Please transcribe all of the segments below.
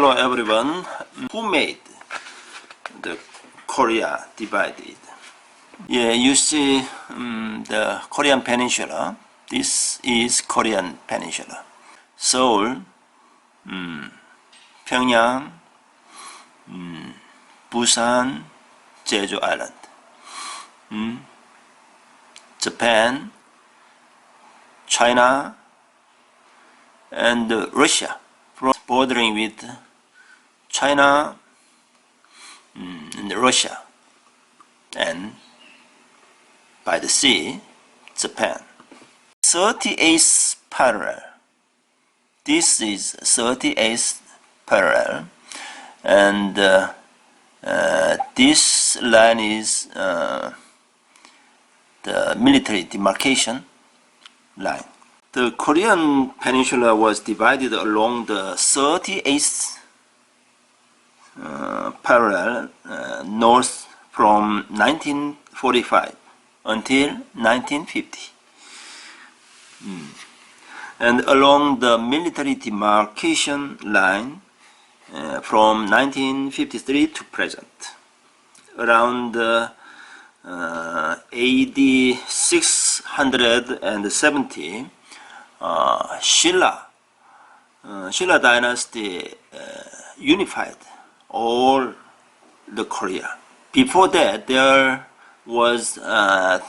Hello everyone. Who made the Korea divided? Yeah, you see the Korean Peninsula. This is Korean Peninsula. Seoul, Pyongyang, Busan, Jeju Island. Japan, China, and Russia, bordering with China and Russia, and by the sea, Japan. 38th parallel. This is 38th parallel, and this line is the military demarcation line. The Korean Peninsula was divided along the 38th parallel north from 1945 until 1950, and along the military demarcation line from 1953 to present. Around AD 670, Shilla dynasty unified all the Korea. Before that, there was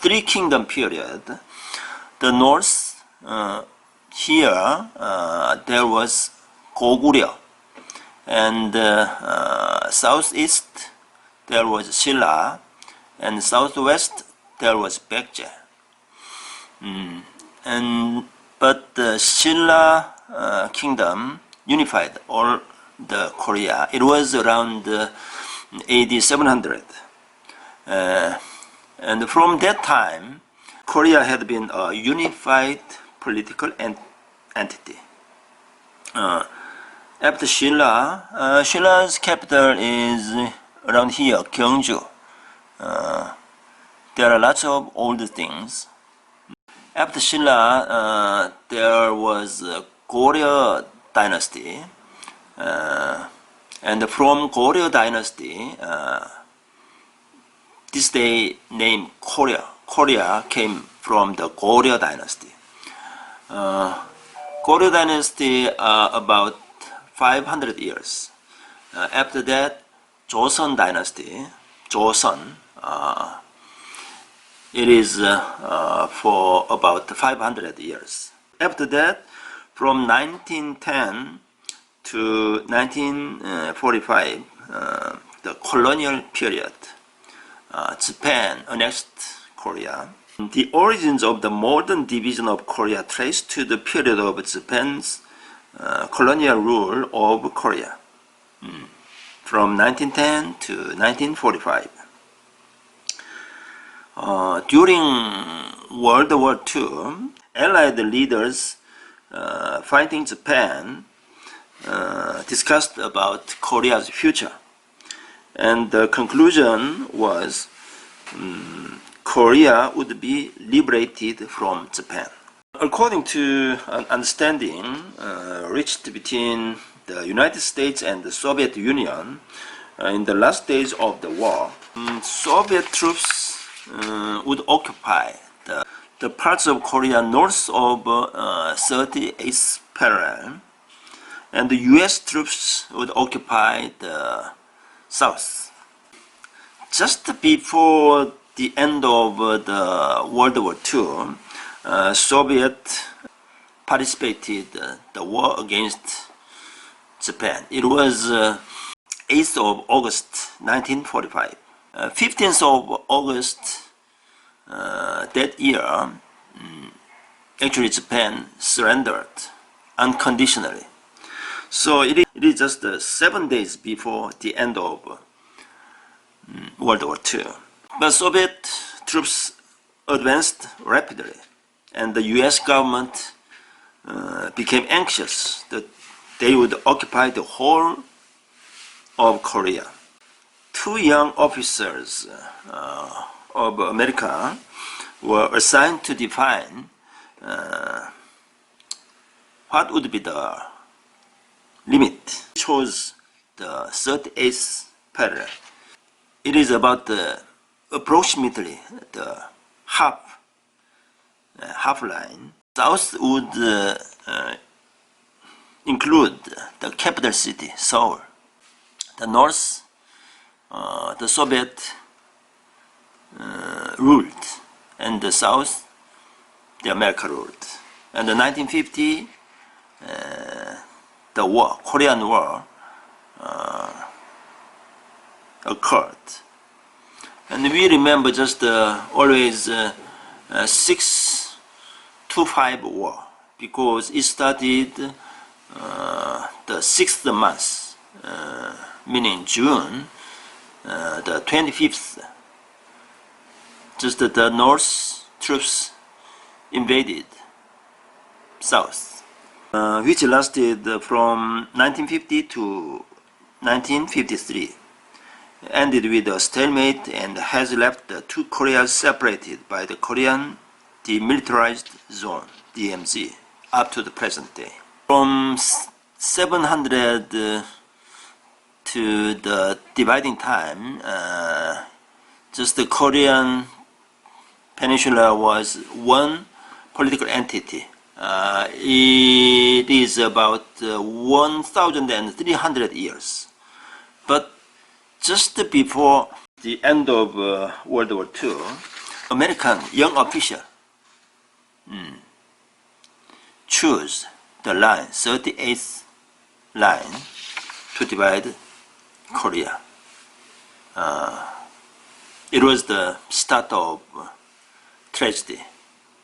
three kingdom period. The north, here there was Goguryeo, and southeast there was Shilla, and southwest there was Baekje. But the Shilla kingdom unified all the Korea. It was around AD 700. And from that time, Korea had been a unified political entity. After Shilla, Shilla's capital is around here, Gyeongju. There are lots of old things. After Shilla, there was Goryeo dynasty, and from Goryeo dynasty, this day named Korea. Korea came from the Goryeo dynasty. Goryeo dynasty about 500 years. After that, Joseon dynasty, Joseon, it is for about 500 years. After that, from 1910 to 1945, the colonial period, Japan annexed Korea. The origins of the modern division of Korea trace to the period of Japan's colonial rule of Korea, from 1910 to 1945. During World War II, Allied leaders fighting Japan discussed about Korea's future, and the conclusion was Korea would be liberated from Japan. According to an understanding reached between the United States and the Soviet Union in the last days of the war, Soviet troops would occupy the parts of Korea north of 38th parallel, and the US troops would occupy the south. Just before the end of the World War II, Soviet participated the war against Japan. It was 8th of August 1945. 15th of August that year, actually Japan surrendered unconditionally. So it is just 7 days before the end of World War II. But Soviet troops advanced rapidly, and the US government became anxious that they would occupy the whole of Korea. Two young officers of America were assigned to define what would be the limit. Chose the 38th parallel. It is about approximately the half line. South would include the capital city, Seoul. The north, the Soviet ruled, and the south, the America ruled. And in 1950, the war, Korean War, occurred. And we remember just always 6-5 war, because it started the 6th month, meaning June, the 25th. Just the North troops invaded South, which lasted from 1950 to 1953. Ended with a stalemate and has left the two Koreas separated by the Korean Demilitarized Zone, DMZ, up to the present day. From 700 to the dividing time, just the Korean Peninsula was one political entity. It is about 1,300 years. But just before the end of World War II, American young official chose the line, 38th line, to divide Korea. It was the start of tragedy.